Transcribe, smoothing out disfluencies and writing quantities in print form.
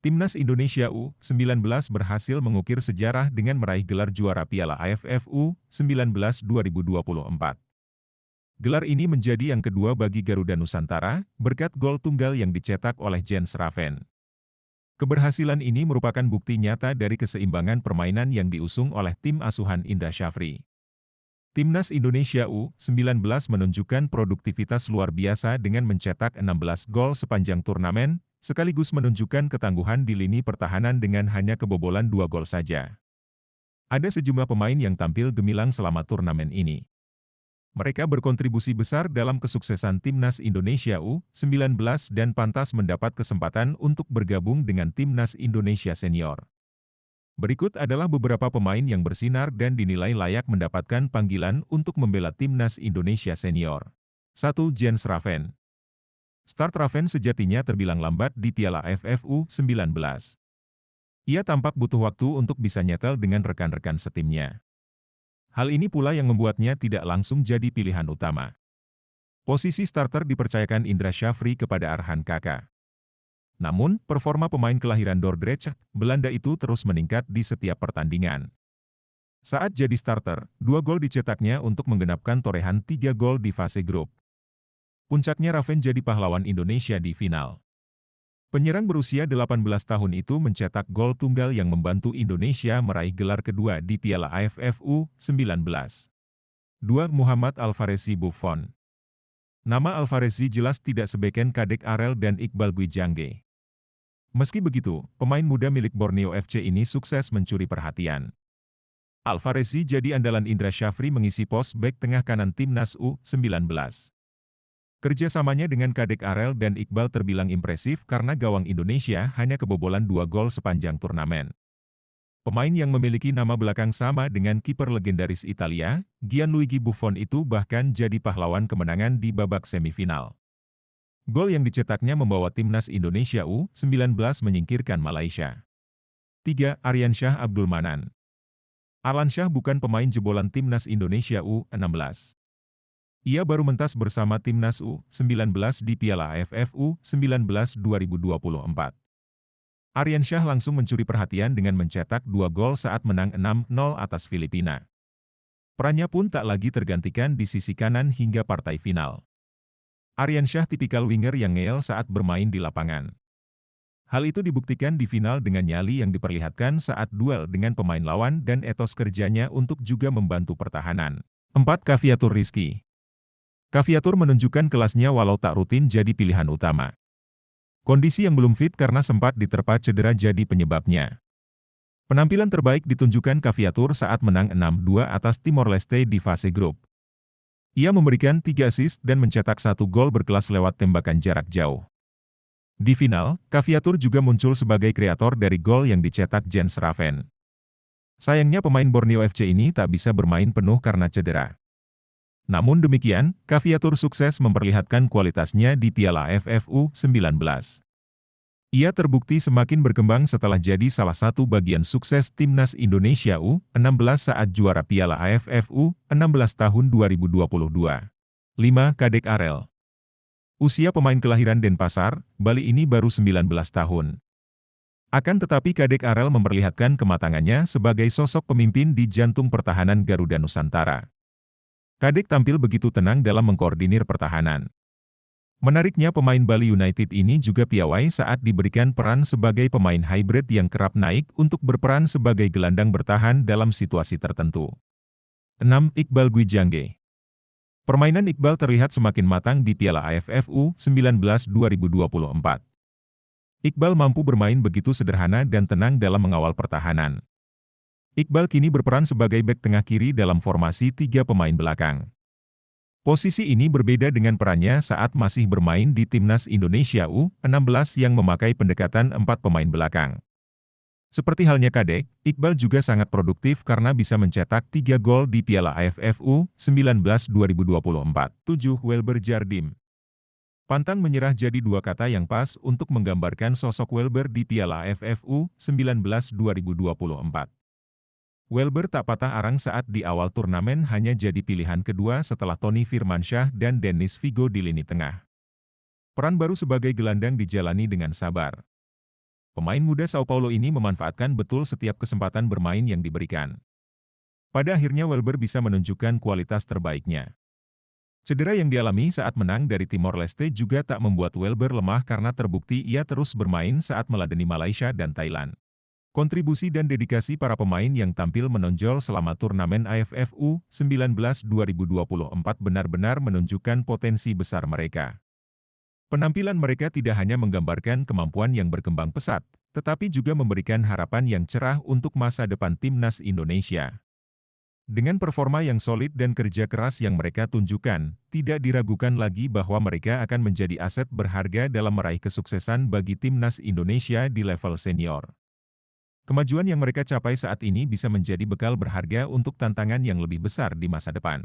Timnas Indonesia U19 berhasil mengukir sejarah dengan meraih gelar juara Piala AFF U19 2024. Gelar ini menjadi yang kedua bagi Garuda Nusantara, berkat gol tunggal yang dicetak oleh Jens Raven. Keberhasilan ini merupakan bukti nyata dari keseimbangan permainan yang diusung oleh tim asuhan Indra Syafri. Timnas Indonesia U19 menunjukkan produktivitas luar biasa dengan mencetak 16 gol sepanjang turnamen, sekaligus menunjukkan ketangguhan di lini pertahanan dengan hanya kebobolan 2 gol saja. Ada sejumlah pemain yang tampil gemilang selama turnamen ini. Mereka berkontribusi besar dalam kesuksesan Timnas Indonesia U19 dan pantas mendapat kesempatan untuk bergabung dengan Timnas Indonesia Senior. Berikut adalah beberapa pemain yang bersinar dan dinilai layak mendapatkan panggilan untuk membela Timnas Indonesia Senior. 1. Jens Raven. Start Raven sejatinya terbilang lambat di Piala AFF U19. Ia tampak butuh waktu untuk bisa nyetel dengan rekan-rekan setimnya. Hal ini pula yang membuatnya tidak langsung jadi pilihan utama. Posisi starter dipercayakan Indra Syafri kepada Arhan Kaka. Namun, performa pemain kelahiran Dordrecht, Belanda itu terus meningkat di setiap pertandingan. Saat jadi starter, 2 gol dicetaknya untuk menggenapkan torehan 3 gol di fase grup. Puncaknya Raven jadi pahlawan Indonesia di final. Penyerang berusia 18 tahun itu mencetak gol tunggal yang membantu Indonesia meraih gelar kedua di Piala AFF U19. 2. Muhammad Alfaresi Buffon. Nama Alfaresi jelas tidak sebeken Kadek Arel dan Iqbal Gwijangge. Meski begitu, pemain muda milik Borneo FC ini sukses mencuri perhatian. Alfaresi jadi andalan Indra Syafri mengisi pos bek tengah kanan Timnas U19. Kerjasamanya dengan Kadek Arel dan Iqbal terbilang impresif karena gawang Indonesia hanya kebobolan 2 gol sepanjang turnamen. Pemain yang memiliki nama belakang sama dengan kiper legendaris Italia, Gianluigi Buffon itu bahkan jadi pahlawan kemenangan di babak semifinal. Gol yang dicetaknya membawa Timnas Indonesia U19 menyingkirkan Malaysia. 3. Aryansyah Abdul Manan. Aryansyah bukan pemain jebolan Timnas Indonesia U16. Ia baru mentas bersama Timnas U19 di Piala AFF U19 2024. Aryansyah langsung mencuri perhatian dengan mencetak 2 gol saat menang 6-0 atas Filipina. Perannya pun tak lagi tergantikan di sisi kanan hingga partai final. Aryansyah tipikal winger yang ngeyel saat bermain di lapangan. Hal itu dibuktikan di final dengan nyali yang diperlihatkan saat duel dengan pemain lawan dan etos kerjanya untuk juga membantu pertahanan. 4. Caviatur Rizky. Caviatur menunjukkan kelasnya walau tak rutin jadi pilihan utama. Kondisi yang belum fit karena sempat diterpa cedera jadi penyebabnya. Penampilan terbaik ditunjukkan Caviatur saat menang 6-2 atas Timor Leste di fase grup. Ia memberikan 3 assist dan mencetak 1 gol berkelas lewat tembakan jarak jauh. Di final, Caviatur juga muncul sebagai kreator dari gol yang dicetak Jens Raven. Sayangnya pemain Borneo FC ini tak bisa bermain penuh karena cedera. Namun demikian, Caviatur sukses memperlihatkan kualitasnya di Piala AFF U19. Ia terbukti semakin berkembang setelah jadi salah satu bagian sukses Timnas Indonesia U16 saat juara Piala AFF U16 tahun 2022. 5. Kadek Arel. Usia pemain kelahiran Denpasar, Bali ini baru 19 tahun. Akan tetapi Kadek Arel memperlihatkan kematangannya sebagai sosok pemimpin di jantung pertahanan Garuda Nusantara. Kadek tampil begitu tenang dalam mengkoordinir pertahanan. Menariknya pemain Bali United ini juga piawai saat diberikan peran sebagai pemain hybrid yang kerap naik untuk berperan sebagai gelandang bertahan dalam situasi tertentu. 6. Iqbal Gwijangge. Permainan Iqbal terlihat semakin matang di Piala AFF U19 2024. Iqbal mampu bermain begitu sederhana dan tenang dalam mengawal pertahanan. Iqbal kini berperan sebagai bek tengah kiri dalam formasi 3 pemain belakang. Posisi ini berbeda dengan perannya saat masih bermain di Timnas Indonesia U16 yang memakai pendekatan 4 pemain belakang. Seperti halnya Kadek, Iqbal juga sangat produktif karena bisa mencetak 3 gol di Piala AFF U19 2024. 7. Welber Jardim. Pantang menyerah jadi 2 kata yang pas untuk menggambarkan sosok Welber di Piala AFF U19 2024. Welber tak patah arang saat di awal turnamen hanya jadi pilihan kedua setelah Tony Firmansyah dan Dennis Figo di lini tengah. Peran baru sebagai gelandang dijalani dengan sabar. Pemain muda Sao Paulo ini memanfaatkan betul setiap kesempatan bermain yang diberikan. Pada akhirnya Welber bisa menunjukkan kualitas terbaiknya. Cedera yang dialami saat menang dari Timor Leste juga tak membuat Welber lemah karena terbukti ia terus bermain saat meladeni Malaysia dan Thailand. Kontribusi dan dedikasi para pemain yang tampil menonjol selama turnamen AFF U19 2024 benar-benar menunjukkan potensi besar mereka. Penampilan mereka tidak hanya menggambarkan kemampuan yang berkembang pesat, tetapi juga memberikan harapan yang cerah untuk masa depan timnas Indonesia. Dengan performa yang solid dan kerja keras yang mereka tunjukkan, tidak diragukan lagi bahwa mereka akan menjadi aset berharga dalam meraih kesuksesan bagi timnas Indonesia di level senior. Kemajuan yang mereka capai saat ini bisa menjadi bekal berharga untuk tantangan yang lebih besar di masa depan.